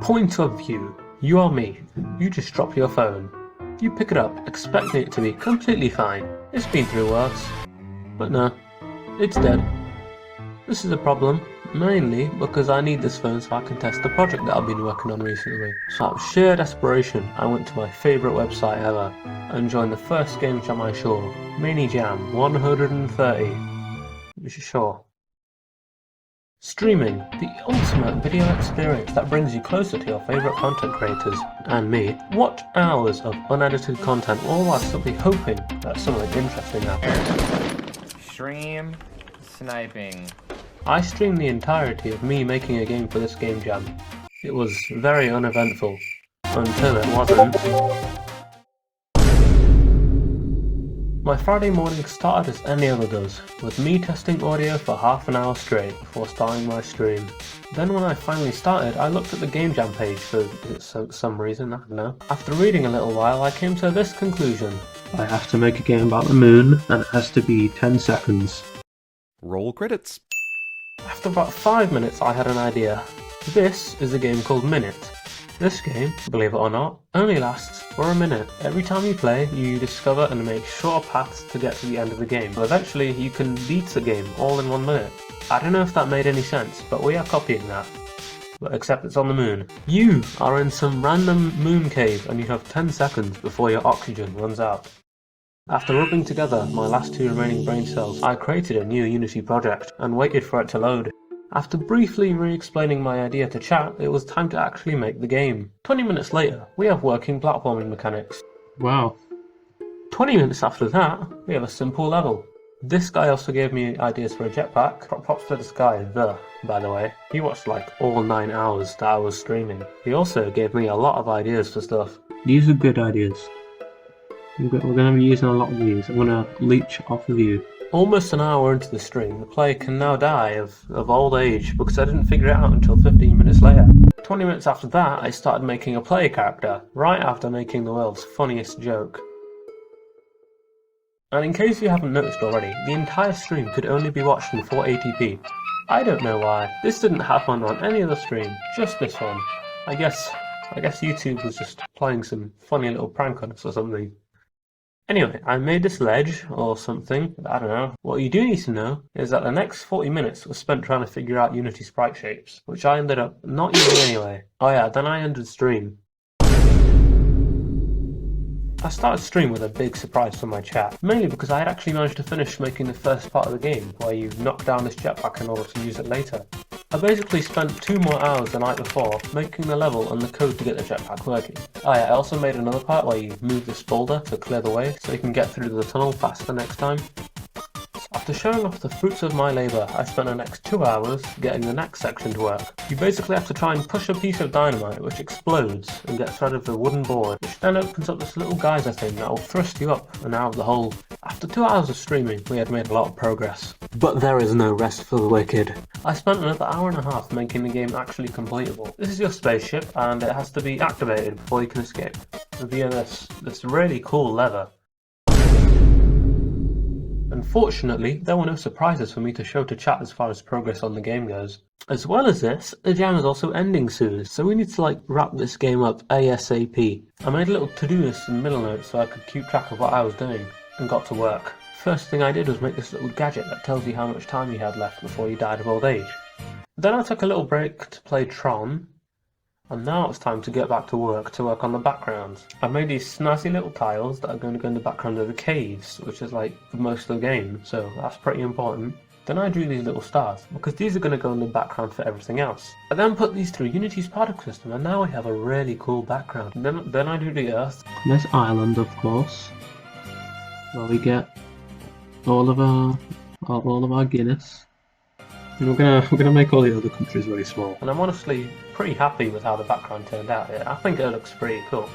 Point of view. You are me. You just drop your phone. You pick it up, expecting it to be completely fine. It's been through worse. But no, it's dead. This is a problem, mainly because I need this phone so I can test the project that I've been working on recently. So out of sheer desperation, I went to my favourite website ever and joined the first game jam I saw, Mini Jam 130. Sure. Streaming, the ultimate video experience that brings you closer to your favourite content creators and me. What hours of unedited content all while simply hoping that something interesting happens. Stream sniping. I streamed the entirety of me making a game for this game jam. It was very uneventful, until it wasn't. My Friday morning started as any other does, with me testing audio for half an hour straight before starting my stream. Then when I finally started, I looked at the game jam page for some reason, I don't know. After reading a little while, I came to this conclusion. I have to make a game about the moon, and it has to be 10 seconds. Roll credits. After about 5 minutes, I had an idea. This is a game called Minute. This game, believe it or not, only lasts for a minute. Every time you play, you discover and make short paths to get to the end of the game. Eventually, you can beat the game all in 1 minute. I don't know if that made any sense, but we are copying that. But except it's on the moon. You are in some random moon cave and you have 10 seconds before your oxygen runs out. After rubbing together my last 2 remaining brain cells, I created a new Unity project and waited for it to load. After briefly re-explaining my idea to chat, it was time to actually make the game. 20 minutes later, we have working platforming mechanics. Wow. 20 minutes after that, we have a simple level. This guy also gave me ideas for a jetpack. Props to this guy, by the way. He watched like all 9 hours that I was streaming. He also gave me a lot of ideas for stuff. These are good ideas. We're going to be using a lot of these. I'm going to leech off of you. Almost an hour into the stream, the player can now die of old age because I didn't figure it out until 15 minutes later. 20 minutes after that, I started making a player character, right after making the world's funniest joke. And in case you haven't noticed already, the entire stream could only be watched in 480p. I don't know why. This didn't happen on any other stream, just this one. I guess YouTube was just playing some funny little prank on us or something. Anyway, I made this ledge, or something, I don't know. What you do need to know is that the next 40 minutes was spent trying to figure out Unity sprite shapes, which I ended up not using anyway. Oh yeah, then I ended stream. I started stream with a big surprise from my chat, mainly because I had actually managed to finish making the first part of the game, where you knock down this jetpack in order to use it later. I basically spent 2 more hours the night before making the level and the code to get the jetpack working. Oh yeah, I also made another part where you move this boulder to clear the way so you can get through the tunnel faster next time. After showing off the fruits of my labour, I spent the next 2 hours getting the next section to work. You basically have to try and push a piece of dynamite which explodes and gets rid of the wooden board, which then opens up this little geyser thing that will thrust you up and out of the hole. After 2 hours of streaming, we had made a lot of progress. But there is no rest for the wicked. I spent another hour and a half making the game actually completable. This is your spaceship and it has to be activated before you can escape via this really cool lever. Unfortunately, there were no surprises for me to show to chat as far as progress on the game goes. As well as this, the jam is also ending soon, so we need to wrap this game up ASAP. I made a little to-do list and middle notes so I could keep track of what I was doing, and got to work. First thing I did was make this little gadget that tells you how much time you had left before you died of old age. Then I took a little break to play Tron, and now it's time to get back to work on the backgrounds. I made these snazzy little tiles that are going to go in the background of the caves, which is like most of the game, so that's pretty important. Then I drew these little stars, because these are going to go in the background for everything else. I then put these through Unity's particle system, and now we have a really cool background. Then I drew the Earth. This island, of course, where we get all of our Guinness. We're gonna make all the other countries really small. And I'm honestly pretty happy with how the background turned out. I think it looks pretty cool.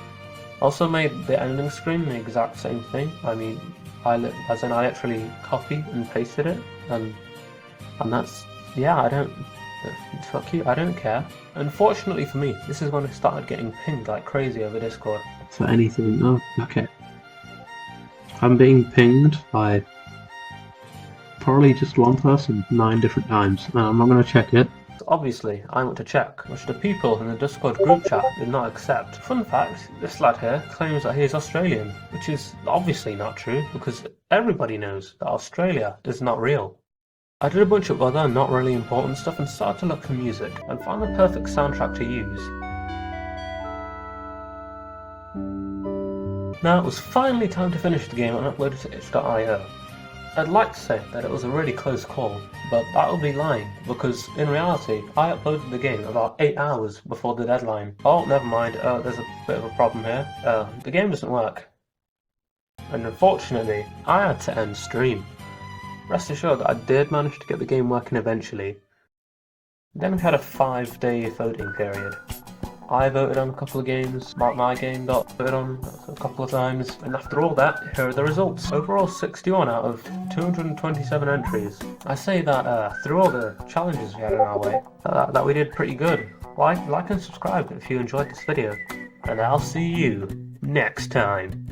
Also made the ending screen the exact same thing. I mean, I literally copied and pasted it, and that's, yeah, fuck you, I don't care. Unfortunately for me, this is when I started getting pinged like crazy over Discord. For anything, oh, okay. I'm being pinged by probably just one person 9 different times. I'm not going to check it, Obviously, I went to check, which the people in the Discord group chat did not accept. Fun fact, this lad here claims that he is Australian, which is obviously not true, because everybody knows that Australia is not real. I did a bunch of other not really important stuff and started to look for music, and found the perfect soundtrack to use. Now it was finally time to finish the game and upload it to itch.io. I'd like to say that it was a really close call, but that would be lying, because in reality, I uploaded the game about 8 hours before the deadline. Oh, never mind, there's a bit of a problem here. The game doesn't work. And unfortunately, I had to end stream. Rest assured that I did manage to get the game working eventually. Then we had a 5-day voting period. I voted on a couple of games, my game got voted on a couple of times, and after all that, here are the results. Overall 61 out of 227 entries. I say that through all the challenges we had in our way, that we did pretty good. Like and subscribe if you enjoyed this video, and I'll see you next time.